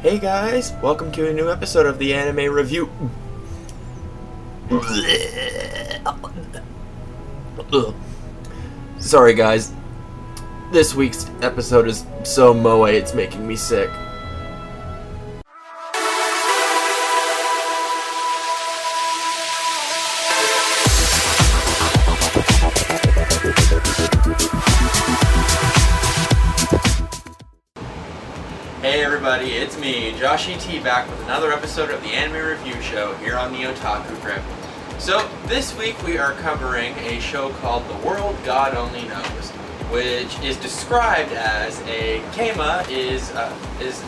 Hey guys, welcome to a new episode of the Anime Review. Sorry guys, this week's episode is so moe it's making me sick. Hey everybody, it's me, Josh E.T. back with another episode of the Anime Review Show here on the Otaku Grip. So, this week we are covering a show called The World God Only Knows, which is described as Keima is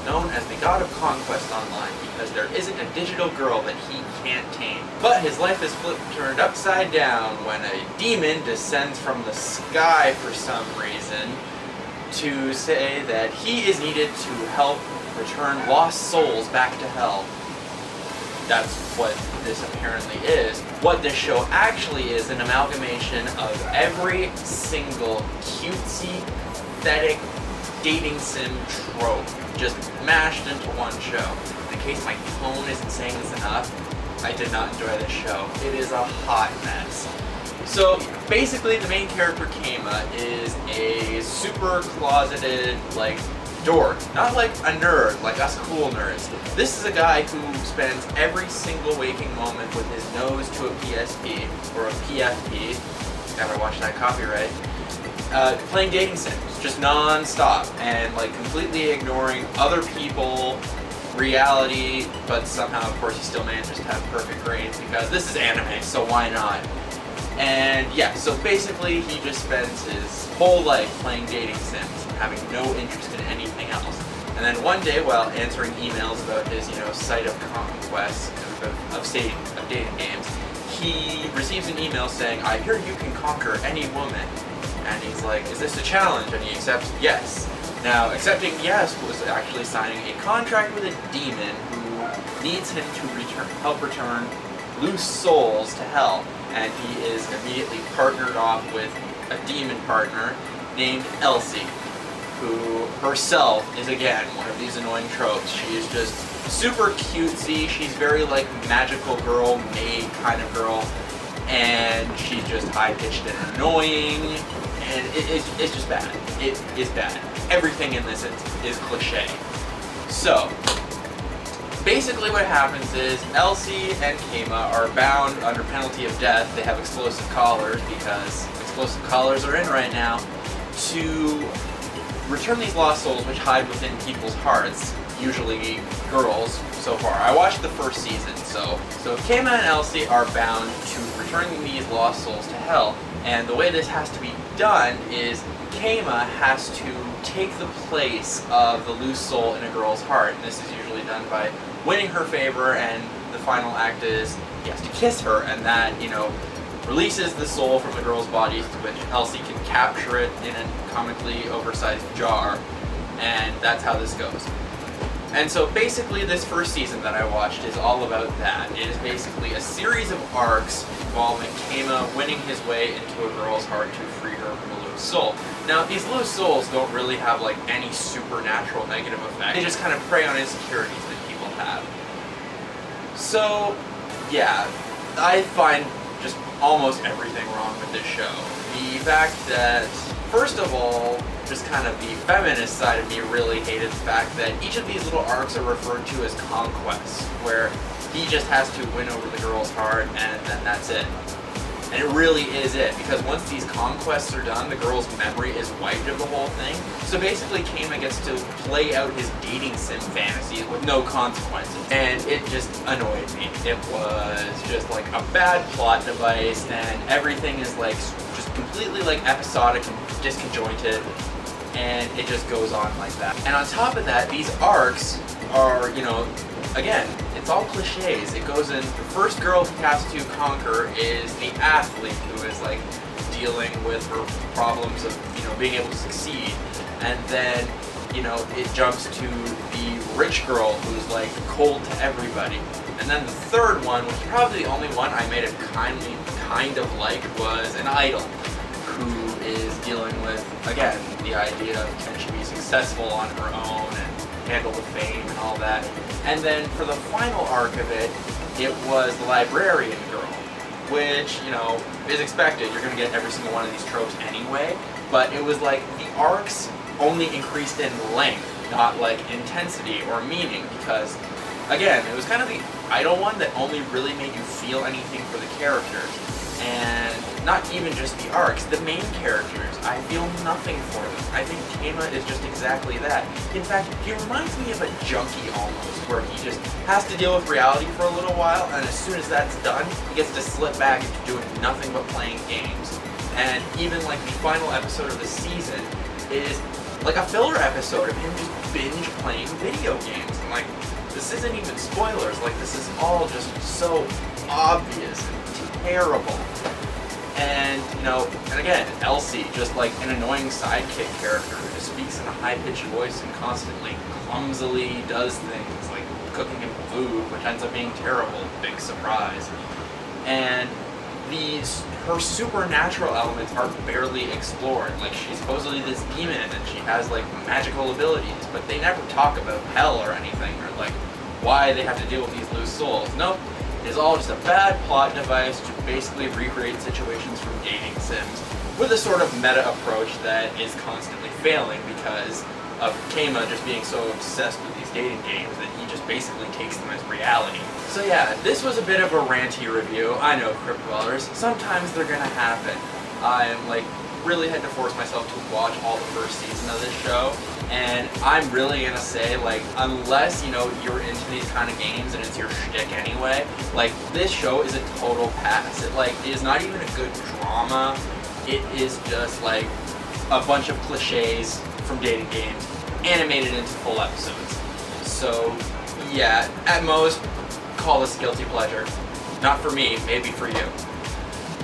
known as the god of conquest online because there isn't a digital girl that he can't tame. But his life is turned upside down when a demon descends from the sky for some reason to say that he is needed to help return lost souls back to hell. That's what this apparently is. What this show actually is an amalgamation of every single cutesy, pathetic dating sim trope just mashed into one show. In case my tone isn't saying this enough, I did not enjoy this show. It is a hot mess. So basically the main character Keima is a super closeted, dork. Not like a nerd, like us cool nerds. This is a guy who spends every single waking moment with his nose to a PSP, or a PFP, gotta watch that copyright, playing dating sims, just non-stop, and completely ignoring other people, reality, but somehow of course he still manages to have perfect grades because this is anime, so why not? And yeah, so basically he just spends his whole life playing dating sims, having no interest in anything else. And then one day, while answering emails about his, site of conquest, of dating games, he receives an email saying, "I hear you can conquer any woman." And he's like, "Is this a challenge?" And he accepts yes. Now, accepting yes was actually signing a contract with a demon who needs him to help return loose souls to hell. And he is immediately partnered off with a demon partner named Elsie, who herself is again one of these annoying tropes. She is just super cutesy, she's very magical girl, maid kind of girl, and she's just high-pitched and annoying, and it's just bad. It is bad. Everything in this is cliche. So, basically what happens is Elsie and Keima are bound under penalty of death. They have explosive collars because explosive collars are in right now to return these lost souls which hide within people's hearts, usually girls so far. I watched the first season, so Keima and Elsie are bound to returning these lost souls to hell, and the way this has to be done is Keima has to take the place of the loose soul in a girl's heart, and this is usually done by winning her favor, and the final act is he has to kiss her, and that, releases the soul from the girl's body, to which Elsie can capture it in a comically oversized jar, and that's how this goes. And so basically this first season that I watched is all about that. It is basically a series of arcs involving Keima winning his way into a girl's heart to free her from a loose soul. Now, these loose souls don't really have any supernatural negative effect. They just kind of prey on insecurities that people have. So, yeah, I find just almost everything wrong with this show. The fact that, first of all, just kind of the feminist side of me really hated the fact that each of these little arcs are referred to as conquests, where he just has to win over the girl's heart and then that's it. And it really is it, because once these conquests are done, the girl's memory is wiped of the whole thing. So basically, Keima gets to play out his dating sim fantasies with no consequences. And it just annoyed me. It was just a bad plot device, and everything is just completely episodic and disconjointed, and it just goes on like that. And on top of that, these arcs are, again, it's all cliches. It goes in, the first girl he has to conquer is the athlete who is dealing with her problems of, being able to succeed. And then, it jumps to the rich girl who's cold to everybody. And then the third one, which is probably the only one I made it kind of was an idol who is dealing with, again, the idea of can she be successful on her own and Candle of Fame and all that. And then for the final arc of it, it was the Librarian Girl, which, you know, is expected. You're going to get every single one of these tropes anyway, but it was like the arcs only increased in length, not like intensity or meaning, because, again, it was kind of the idle one that only really made you feel anything for the characters. And not even just the arcs, the main characters, I feel nothing for them. I think Keima is just exactly that. In fact, he reminds me of a junkie almost, where he just has to deal with reality for a little while, and as soon as that's done, he gets to slip back into doing nothing but playing games. And even like the final episode of the season is like a filler episode of him just binge playing video games. And like, this isn't even spoilers, like this is all just so obvious and terrible. And, you know, and again, Elsie, just like an annoying sidekick character who just speaks in a high-pitched voice and constantly, clumsily does things, like cooking him food, which ends up being terrible, big surprise. And her supernatural elements are barely explored. Like, she's supposedly this demon and she has, like, magical abilities, but they never talk about hell or anything, or, like, why they have to deal with these loose souls. Nope. It is all just a bad plot device to basically recreate situations from dating sims with a sort of meta approach that is constantly failing because of Keima just being so obsessed with these dating games that he just basically takes them as reality. So yeah, this was a bit of a ranty review. I know, Crypt Dwellers, sometimes they're gonna happen. I'm like really had to force myself to watch all the first season of this show, and I'm really gonna say, like, unless, you know, you're into these kind of games and it's your shtick anyway, like, this show is a total pass. It, like, is not even a good drama. It is just, like, a bunch of cliches from dating games animated into full episodes. So, yeah, at most, call this guilty pleasure. Not for me, maybe for you.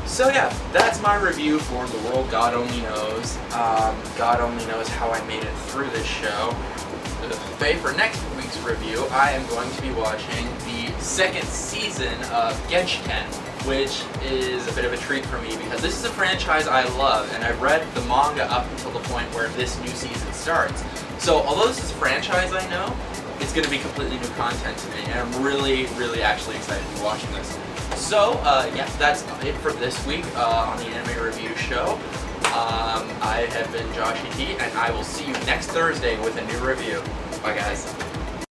So yeah, that's my review for The World God Only Knows. God only knows how I made it through this show. Okay, for next week's review, I am going to be watching the second season of Genshiken, which is a bit of a treat for me because this is a franchise I love, and I've read the manga up until the point where this new season starts. So although this is a franchise I know, it's going to be completely new content to me, and I'm really, really actually excited to be watching this. So, yeah, that's it for this week on the Anime Review Show. I have been Josh E.T., and I will see you next Thursday with a new review. Bye, guys.